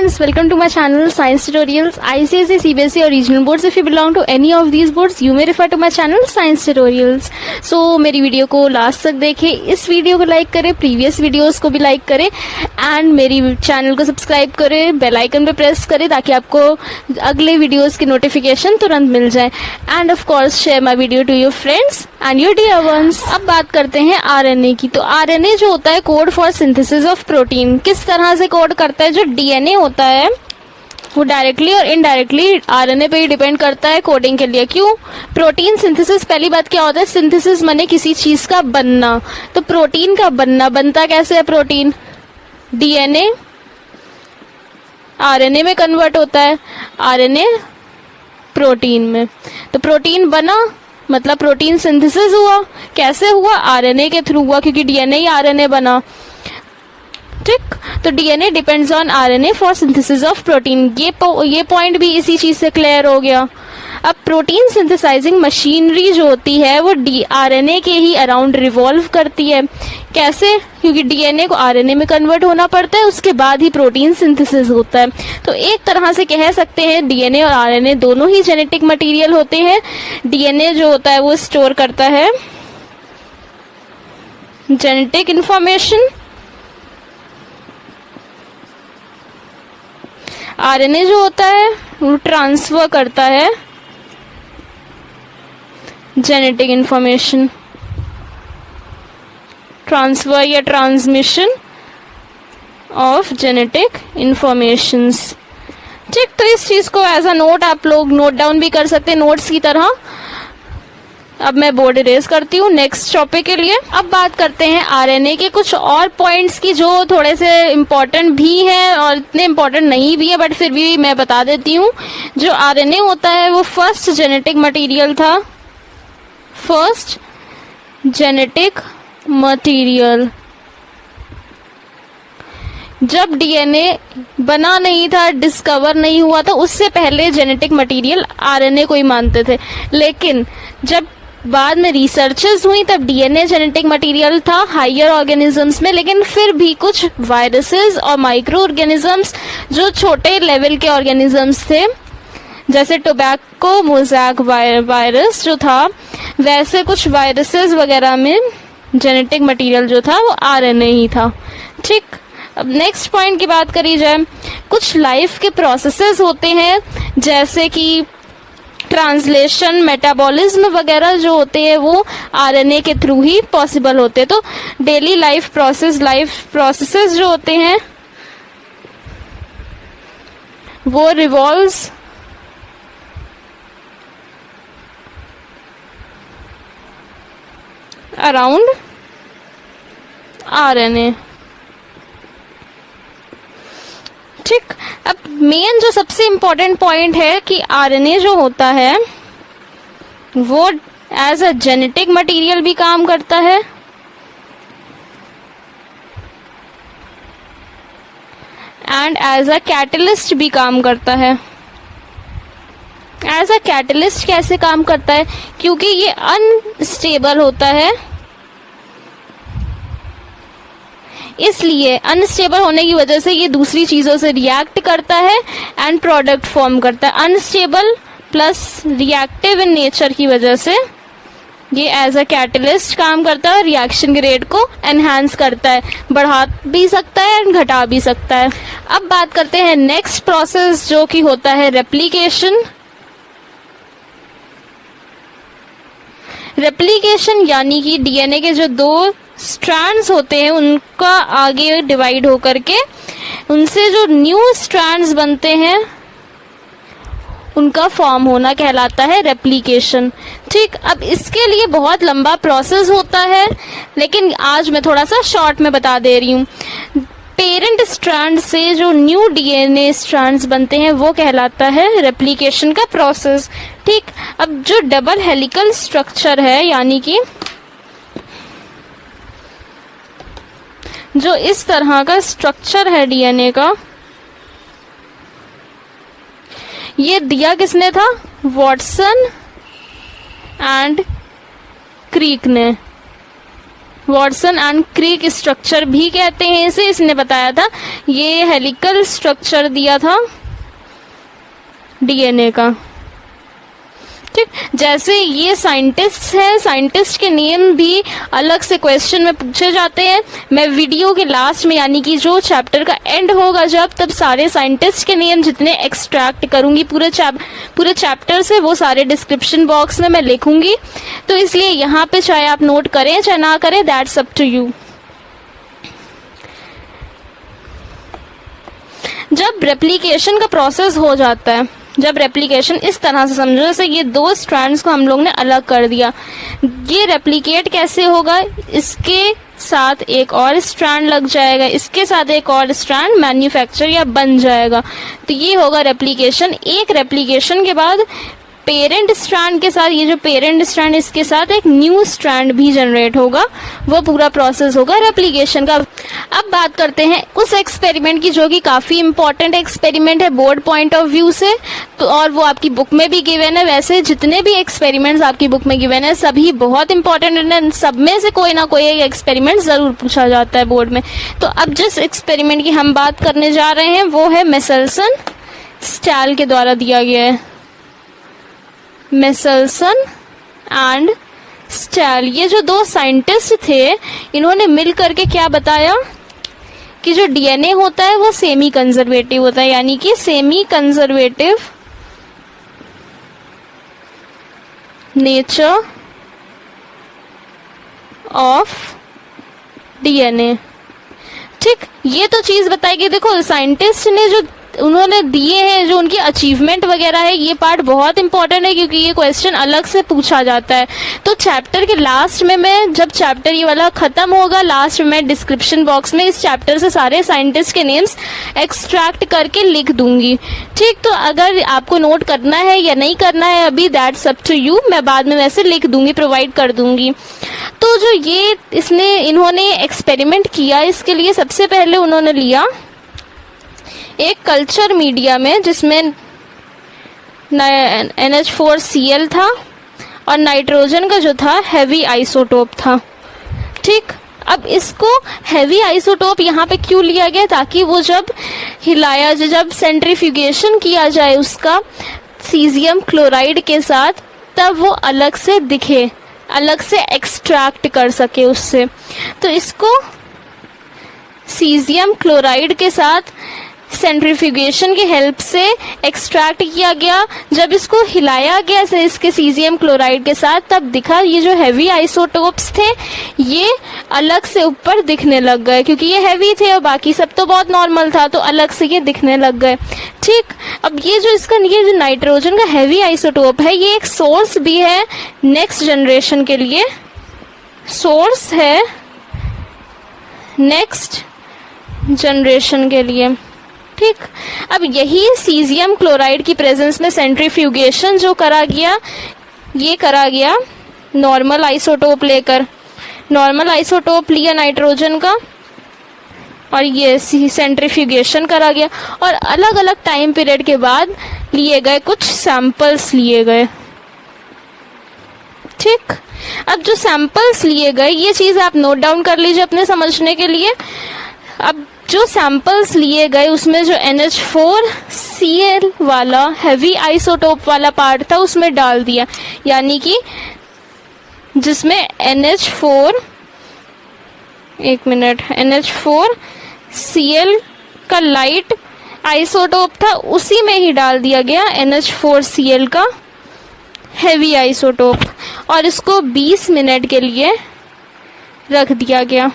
friends, welcome to my channel Science Tutorials, ICSE, CBSE or regional boards. If you belong to any of these boards, you may refer to my channel Science Tutorials. So मेरी video को last तक देखें, इस video को like करें, previous videos को भी like करें एंड मेरी चैनल को सब्सक्राइब करें, बेल आइकन पे प्रेस करें ताकि आपको अगले वीडियोस की नोटिफिकेशन तुरंत मिल जाए and of course share my video to your friends and your dear ones. अब बात करते हैं आरएनए की। तो आरएनए जो होता है code for synthesis of protein, किस तरह से कोड करता है। जो डीएनए होता है वो डायरेक्टली और इनडायरेक्टली आरएनए पे ही डिपेंड करता है कोडिंग के लिए। क्यों? प्रोटीन सिंथेसिस, पहली बात क्या होता है, सिंथेसिस माने किसी चीज का बनना। तो प्रोटीन का बनता कैसे है? प्रोटीन डीएनए आरएनए में कन्वर्ट होता है, आरएनए प्रोटीन में। तो प्रोटीन बना मतलब प्रोटीन सिंथेसिस हुआ। कैसे हुआ? आरएनए के थ्रू हुआ, क्योंकि डीएनए ही आरएनए बना। ठीक, तो DNA depends on RNA for synthesis of protein. ये पॉइंट भी इसी चीज से क्लियर हो गया। अब प्रोटीन सिंथेसाइजिंग मशीनरी जो होती है वो आरएनए के ही अराउंड रिवॉल्व करती है। कैसे? क्योंकि डीएनए को आरएनए में कन्वर्ट होना पड़ता है, उसके बाद ही प्रोटीन सिंथेसिस होता है। तो एक तरह से कह सकते हैं डीएनए और आरएनए दोनों ही जेनेटिक मटेरियल होते हैं। डीएनए जो होता है वो स्टोर करता है जेनेटिक इंफॉर्मेशन, आरएनए जो होता है वो ट्रांसफर करता है जेनेटिक इंफॉर्मेशन, ट्रांसफर या ट्रांसमिशन ऑफ जेनेटिक इंफॉर्मेशंस। ठीक, तो इस चीज को एज अ नोट आप लोग नोट डाउन भी कर सकते हैं नोट्स की तरह। अब मैं बोर्ड इरेज करती हूँ नेक्स्ट टॉपिक के लिए। अब बात करते हैं आरएनए के कुछ और पॉइंट्स की जो थोड़े से इम्पोर्टेंट भी हैं और इतने इम्पोर्टेंट नहीं भी है, बट फिर भी मैं बता देती हूँ। जो आरएनए होता है वो फर्स्ट जेनेटिक मटेरियल था, फर्स्ट जेनेटिक मटेरियल। जब डीएनए बना नहीं था, डिस्कवर नहीं हुआ, तो उससे पहले जेनेटिक मटेरियल आरएनए को ही मानते थे। लेकिन जब बाद में रिसर्चेस हुई तब डीएनए जेनेटिक मटेरियल था हायर ऑर्गेनिजम्स में। लेकिन फिर भी कुछ वायरसेस और माइक्रो ऑर्गेनिजम्स जो छोटे लेवल के ऑर्गेनिजम्स थे, जैसे टोबैको मोज़ैक वायरस जो था, वैसे कुछ वायरसेस वगैरह में जेनेटिक मटेरियल जो था वो आरएनए ही था। ठीक, अब नेक्स्ट पॉइंट की बात करी जाए, कुछ लाइफ के प्रोसेसेस होते हैं जैसे कि ट्रांसलेशन, मेटाबॉलिज्म वगैरह जो होते हैं वो आरएनए के थ्रू ही पॉसिबल होते हैं। तो डेली लाइफ प्रोसेसेस जो होते हैं वो रिवॉल्व्स अराउंड आरएनए। ठीक, अब मेन जो सबसे इम्पोर्टेंट पॉइंट है कि आरएनए जो होता है वो एज अ जेनेटिक मटेरियल भी काम करता है एंड एज अ कैटलिस्ट भी काम करता है। एज अ कैटलिस्ट कैसे काम करता है? क्योंकि ये अनस्टेबल होता है, इसलिए अनस्टेबल होने की वजह से ये दूसरी चीजों से रिएक्ट करता है एंड प्रोडक्ट फॉर्म करता है। Unstable plus reactive in nature की वजह से ये एज अ कैटलिस्ट काम करता है और रिएक्शन के रेट को एनहांस करता है, बढ़ा भी सकता है एंड घटा भी सकता है। अब बात करते हैं नेक्स्ट प्रोसेस जो कि होता है रेप्लिकेशन। रेप्लिकेशन यानी कि डीएनए के जो दो स्ट्रैंड्स होते हैं उनका आगे डिवाइड होकर के उनसे जो न्यू स्ट्रैंड्स बनते हैं उनका फॉर्म होना कहलाता है रेप्लिकेशन। ठीक, अब इसके लिए बहुत लंबा प्रोसेस होता है, लेकिन आज मैं थोड़ा सा शॉर्ट में बता दे रही हूँ। पेरेंट स्ट्रैंड से जो न्यू डीएनए स्ट्रैंड्स बनते हैं वो कहलाता है रेप्लिकेशन का प्रोसेस। ठीक, अब जो डबल हेलिकल स्ट्रक्चर है यानी कि जो इस तरह का स्ट्रक्चर है डीएनए का, ये दिया किसने था? वॉटसन एंड क्रीक ने। वॉटसन एंड क्रिक स्ट्रक्चर भी कहते हैं इसे, इसने बताया था। ये हेलिकल स्ट्रक्चर दिया था डीएनए का। ठीक, जैसे ये साइंटिस्ट है, साइंटिस्ट के नेम भी अलग से क्वेश्चन में पूछे जाते हैं। मैं वीडियो के लास्ट में, यानी कि जो चैप्टर का एंड होगा जब, तब सारे साइंटिस्ट के नेम जितने एक्सट्रैक्ट करूंगी पूरे चैप्टर से, वो सारे डिस्क्रिप्शन बॉक्स में मैं लिखूंगी। तो इसलिए यहाँ पे चाहे आप नोट करें चाहे ना करें, दैट्स अप टू यू। जब रेप्लिकेशन का प्रोसेस हो जाता है, जब रेप्लिकेशन इस तरह से समझो, जैसे ये दो स्ट्रैंड्स को हम लोग ने अलग कर दिया, ये रेप्लिकेट कैसे होगा, इसके साथ एक और स्ट्रैंड लग जाएगा, इसके साथ एक और स्ट्रैंड मैन्युफैक्चर या बन जाएगा, तो ये होगा रेप्लिकेशन। एक रेप्लिकेशन के बाद पेरेंट स्ट्रैंड के साथ, ये जो पेरेंट स्ट्रैंड, इसके साथ एक न्यू स्ट्रैंड भी जनरेट होगा, वो पूरा प्रोसेस होगा रेप्लिकेशन का। अब बात करते हैं उस एक्सपेरिमेंट की जो कि काफी इंपॉर्टेंट एक्सपेरिमेंट है बोर्ड पॉइंट ऑफ व्यू से, तो और वो आपकी बुक में भी गिवन है। वैसे जितने भी एक्सपेरिमेंट्स आपकी बुक में गिवन है सभी बहुत इंपॉर्टेंट है, सब में से कोई ना कोई एक एक्सपेरिमेंट जरूर पूछा जाता है बोर्ड में। तो अब जिस एक्सपेरिमेंट की हम बात करने जा रहे हैं वो है मेसेल्सन स्टैल के द्वारा दिया गया है, मेसेल्सन एंड स्टैल। ये जो दो साइंटिस्ट थे, इन्होंने मिल करके क्या बताया कि जो डीएनए होता है वो सेमी कंजर्वेटिव होता है, यानी कि semi conservative nature of DNA. ठीक, ये तो चीज बताई गई। देखो साइंटिस्ट ने जो उन्होंने दिए हैं, जो उनकी अचीवमेंट वगैरह है, ये पार्ट बहुत इंपॉर्टेंट है क्योंकि ये क्वेश्चन अलग से पूछा जाता है। तो चैप्टर के लास्ट में मैं, जब चैप्टर ये वाला खत्म होगा, लास्ट में मैं डिस्क्रिप्शन बॉक्स में इस चैप्टर से सारे साइंटिस्ट के नेम्स एक्सट्रैक्ट करके लिख दूंगी। ठीक, तो अगर आपको नोट करना है या नहीं करना है अभी, दैट्स अप टू यू, मैं बाद में वैसे लिख दूंगी, प्रोवाइड कर दूंगी। तो जो ये इन्होंने एक्सपेरिमेंट किया, इसके लिए सबसे पहले उन्होंने लिया एक कल्चर मीडिया में जिसमें NH4Cl था और नाइट्रोजन का जो था हैवी आइसोटोप था। ठीक, अब इसको हैवी आइसोटोप यहाँ पे क्यों लिया गया, ताकि वो जब हिलाया, जब सेंट्रीफ्यूगेशन किया जाए उसका सीजियम क्लोराइड के साथ, तब वो अलग से दिखे, अलग से एक्सट्रैक्ट कर सके उससे। तो इसको सीजियम क्लोराइड के साथ सेंट्रीफ्यूगेशन की हेल्प से एक्सट्रैक्ट किया गया। जब इसको हिलाया गया से इसके सीजियम क्लोराइड के साथ, तब दिखा ये जो हैवी आइसोटोप्स थे ये अलग से ऊपर दिखने लग गए, क्योंकि ये हैवी थे और बाकी सब तो बहुत नॉर्मल था, तो अलग से ये दिखने लग गए। ठीक, अब ये जो नाइट्रोजन का हैवी आइसोटोप है, ये एक सोर्स भी है नेक्स्ट जनरेशन के लिए, सोर्स है नेक्स्ट जनरेशन के लिए। ठीक, अब यही सीजियम क्लोराइड की प्रेजेंस में सेंट्रीफ्यूगेशन जो करा गया, ये करा गया नॉर्मल आइसोटोप लेकर, नॉर्मल आइसोटोप लिया नाइट्रोजन का और ये सेंट्रीफ्यूगेशन करा गया, और अलग अलग टाइम पीरियड के बाद लिए गए कुछ सैंपल्स लिए गए। ठीक, अब जो सैंपल्स लिए गए, ये चीज आप नोट डाउन कर लीजिए अपने समझने के लिए। अब जो सैंपल्स लिए गए उसमें जो NH4Cl वाला हैवी आइसोटोप वाला पार्ट था उसमें डाल दिया, यानी कि जिसमें NH4Cl का लाइट आइसोटोप था, उसी में ही डाल दिया गया NH4Cl का हैवी आइसोटोप, और इसको 20 मिनट के लिए रख दिया गया।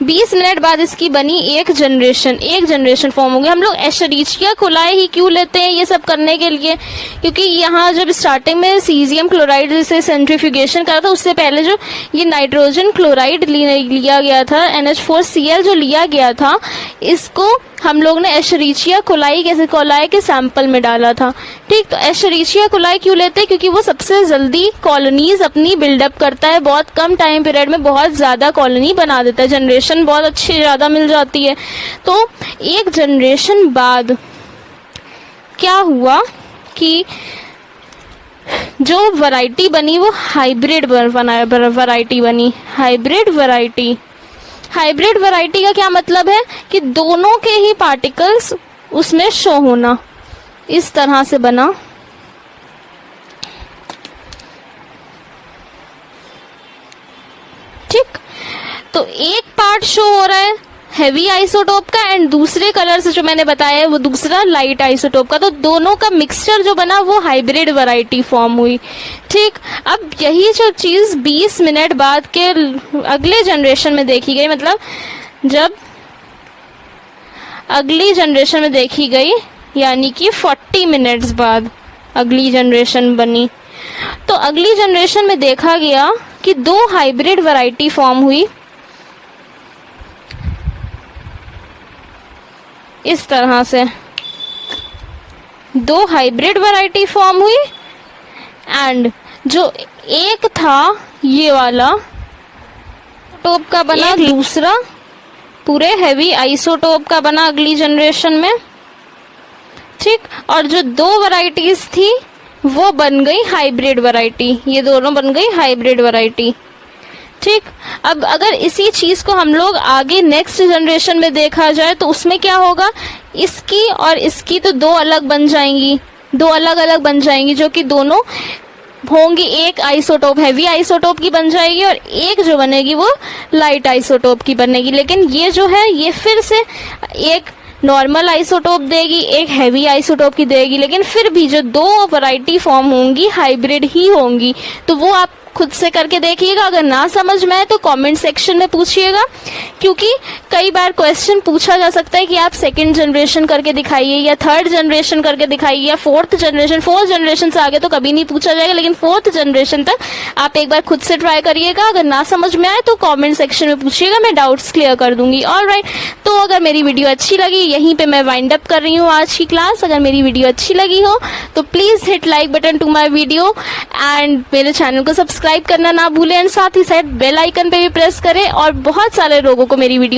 20 मिनट बाद इसकी बनी एक जनरेशन फॉर्म हो गई। हम लोग एशरीचिया कोलाई ही क्यों लेते हैं ये सब करने के लिए, क्योंकि यहाँ जब स्टार्टिंग में सीजियम क्लोराइड से सेंट्रीफ्यूगेशन करा था, उससे पहले जो ये नाइट्रोजन क्लोराइड लिया गया था, NH4Cl जो लिया गया था, इसको हम लोग ने एशरीचिया कोलाई के सैंपल में डाला था। ठीक, तो एशरीचिया कोलाई क्यों लेते हैं, क्योंकि वो सबसे जल्दी कॉलोनीज अपनी बिल्डअप करता है, बहुत कम टाइम पीरियड में बहुत ज्यादा कॉलोनी बना देता है, जनरेशन बहुत अच्छी ज्यादा मिल जाती है। तो एक जनरेशन बाद क्या हुआ कि जो वैरायटी बनी वो हाइब्रिड वैरायटी बनी। हाइब्रिड वैरायटी, हाइब्रिड वैरायटी का क्या मतलब है कि दोनों के ही पार्टिकल्स उसमें शो होना। इस तरह से बना। ठीक, तो एक पार्ट शो हो रहा है हैवी आइसोटोप का एंड दूसरे कलर से जो मैंने बताया है वो दूसरा लाइट आइसोटोप का, तो दोनों का मिक्सचर जो बना वो हाइब्रिड वैरायटी फॉर्म हुई। ठीक, अब यही जो चीज 20 मिनट बाद के अगले जनरेशन में देखी गई, मतलब जब अगली जनरेशन में देखी गई यानी कि 40 मिनट्स बाद अगली जनरेशन बनी, तो अगली जनरेशन में देखा गया कि दो हाइब्रिड वैरायटी फॉर्म हुई। इस तरह से दो हाइब्रिड वैरायटी फॉर्म हुई एंड जो एक था ये वाला टोप का बना, दूसरा पूरे हैवी आइसोटोप का बना अगली जनरेशन में। ठीक, और जो दो वैरायटीज थी वो बन गई हाइब्रिड वैरायटी, ये दोनों बन गई हाइब्रिड वैरायटी। ठीक, अब अगर इसी चीज को हम लोग आगे नेक्स्ट जनरेशन में देखा जाए तो उसमें क्या होगा, इसकी और इसकी तो दो अलग बन जाएंगी, दो अलग अलग बन जाएंगी, जो कि दोनों होंगी एक आइसोटोप हैवी आइसोटोप की बन जाएगी और एक जो बनेगी वो लाइट आइसोटोप की बनेगी। लेकिन ये जो है ये फिर से एक नॉर्मल आइसोटोप देगी, एक हैवी आइसोटोप की देगी, लेकिन फिर भी जो दो वैरायटी फॉर्म होंगी हाइब्रिड ही होंगी। तो वो आप खुद से करके देखिएगा, अगर ना समझ में आए तो कमेंट सेक्शन में पूछिएगा, क्योंकि कई बार क्वेश्चन पूछा जा सकता है कि आप सेकंड जनरेशन करके दिखाइए या थर्ड जनरेशन करके दिखाइए या फोर्थ जनरेशन से आगे तो कभी नहीं पूछा जाएगा, लेकिन फोर्थ जनरेशन तक आप एक बार खुद से ट्राई करिएगा। अगर ना समझ में आए तो कॉमेंट सेक्शन में पूछिएगा, मैं डाउट्स क्लियर कर दूंगी। ऑलराइट, तो अगर मेरी वीडियो अच्छी लगी, यहीं पे मैं वाइंड अप कर रही हूँ आज की क्लास। अगर मेरी वीडियो अच्छी लगी हो तो please hit like button to my video and मेरे चैनल को सब्सक्राइब करना ना भूलें एंड साथ ही साथ बेल आइकन पे भी प्रेस करें और बहुत सारे लोगों को मेरी वीडियो